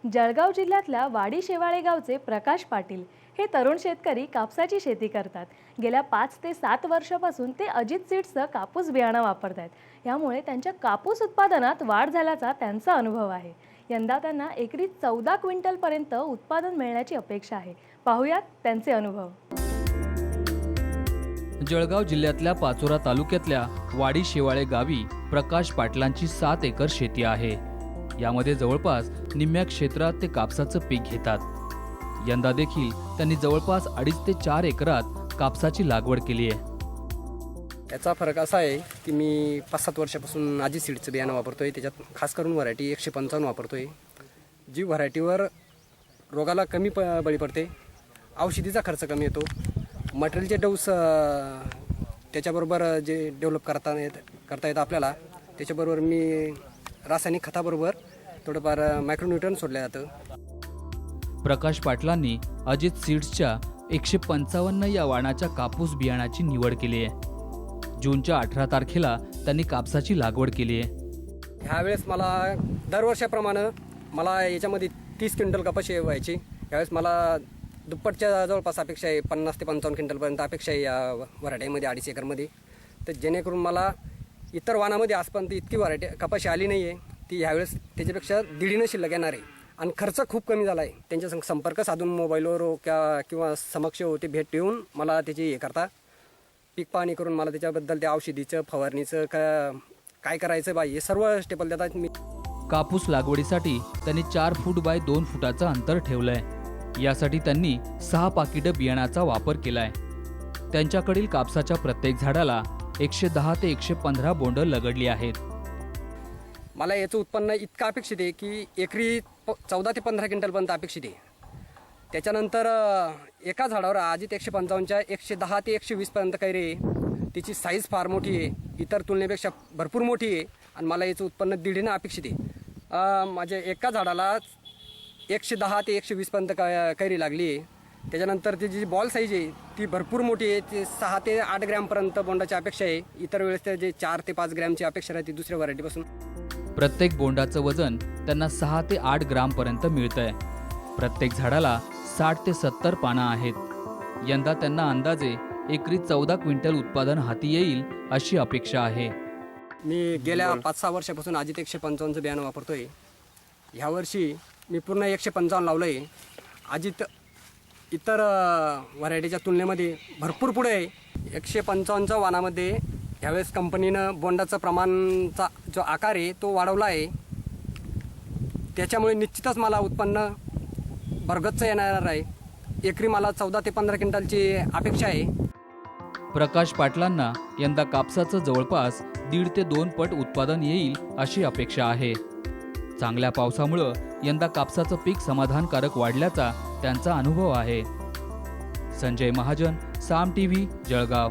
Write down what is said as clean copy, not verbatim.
जळगाव जिल्ह्यातल्या वाडी शेवाळे गावचे प्रकाश पाटील हे तरुण शेतकरी कापसाची शेती करतात। गेल्या 5 ते 7 वर्षापासून ते अजित सीड्सचं कापूस बियाणं वापरतात। यामुळे त्यांच्या कापूस उत्पादनात वाढ झाल्याचा त्यांचा अनुभव आहे। यंदा त्यांना एकरी 14 क्विंटल पर्यंत उत्पादन मिळण्याची अपेक्षा आहे। पाहूयात त्यांचे अनुभव। जळगाव जिल्ह्यातल्या पाचोरा तालुक्यातल्या वाडी शेवाळे गावी प्रकाश पाटलांची 7 एकर शेती आहे। यामध्ये जवळपास निम्म्या क्षेत्रात ते कापसाचं पीक घेतात। यंदा देखील त्यांनी जवळपास 2.5 ते 4 एकरात कापसाची लागवड केली आहे। याचा फरक असा आहे की मी 5-7 वर्षापासून अजित सीडचं बियाणं वापरतोय। त्याच्यात खास करून व्हरायटी 155 वापरतोय, जी व्हरायटीवर रोगाला कमी बळी पडते, औषधीचा खर्च कमी येतो, मटेरियलचे डोस त्याच्याबरोबर जे डेव्हलप करता येतं आपल्याला, त्याच्याबरोबर मी रासायनिक खताबरोबर थोडंफार मायक्रोन्यूट्रन सोडलं जातं। प्रकाश पाटलांनी अजित सीड्सच्या 155 या वाणाच्या कापूस बियाणाची निवड केली आहे। जूनच्या 18 तारखेला त्यांनी कापसाची लागवड केली आहे। ह्यावेळेस मला दरवर्षाप्रमाणे मला याच्यामध्ये 30 क्विंटल कपाशी व्हायची। यावेळेस मला दुप्पटच्या जवळपास अपेक्षा आहे, 50 ते 55 क्विंटलपर्यंत अपेक्षा आहे या व्हरायटीमध्ये 2.5 एकरमध्ये। तर जेणेकरून मला इतर वाणामध्ये आजपर्यंत इतकी व्हरायटी कपाशी आली नाही आहे, ती ह्यावेळेस त्याच्यापेक्षा दीडीनं शिल्लक येणार आहे। आणि खर्च खूप कमी झाला आहे। त्यांच्या संपर्क साधून मोबाईलवर किंवा समक्ष होते भेट देऊन मला त्याची हे करता पीक पाहणी करून मला त्याच्याबद्दल त्या औषधीचं फवारणीचं काय करायचं हे सर्व स्टेपल देतात। मी कापूस लागवडीसाठी त्यांनी 4 फूट बाय 2 फुटाचं अंतर ठेवलंय। यासाठी त्यांनी 6 पाकिटं बियाणाचा वापर केलाय। त्यांच्याकडील कापसाच्या प्रत्येक झाडाला 110 ते 115 बोंड लगडली आहेत। मला याचं उत्पन्न इतकं अपेक्षित आहे की एकरी 14 ते 15 क्विंटलपर्यंत अपेक्षित आहे। त्याच्यानंतर एका झाडावर अजित 155च्या 110 ते 120 पर्यंत कैरी आहे। तिची साईज फार मोठी आहे, इतर तुलनेपेक्षा भरपूर मोठी आहे आणि मला याचं उत्पन्न दीडीनं अपेक्षित आहे। माझ्या एका झाडाला 110 ते 120 पर्यंत कैरी लागली आहे। त्याच्यानंतर त्याची जी बॉल साईज आहे ती भरपूर मोठी आहे, ती 6 ते 8 ग्रॅमपर्यंत बोंडाची अपेक्षा आहे। इतर वेळेस ते जे 4 ते 5 ग्रॅमची अपेक्षा राहते दुसऱ्या व्हरायटीपासून। प्रत्येक बोंडाचं वजन त्यांना 6 ते 8 ग्रामपर्यंत मिळतंय। प्रत्येक झाडाला 60 ते 70 पानं आहेत। यंदा त्यांना अंदाजे एकरी 14 क्विंटल उत्पादन हाती येईल अशी अपेक्षा आहे। मी गेल्या 5-6 वर्षापासून अजित 155चं बियाणं वापरतोय। ह्या वर्षी मी पूर्ण 155 लावलं आहे। अजित इतर व्हरायटीच्या तुलनेमध्ये भरपूर पुढे आहे। 155च्या वाणामध्ये ह्यावेळेस कंपनीनं बोंडाचं प्रमाणचा जो आकार आहे तो वाढवला आहे। त्याच्यामुळे निश्चितच मला उत्पन्न भरगच्च येणार आहे। एकरी मला 14 ते 15 क्विंटलची अपेक्षा आहे। प्रकाश पाटलांना यंदा कापसाचं जवळपास 1.5 ते 2 पट उत्पादन येईल अशी अपेक्षा आहे। चांगल्या पावसामुळं यंदा कापसाचं पीक समाधानकारक वाढल्याचा त्यांचा अनुभव आहे। संजय महाजन, साम टीव्ही, जळगाव।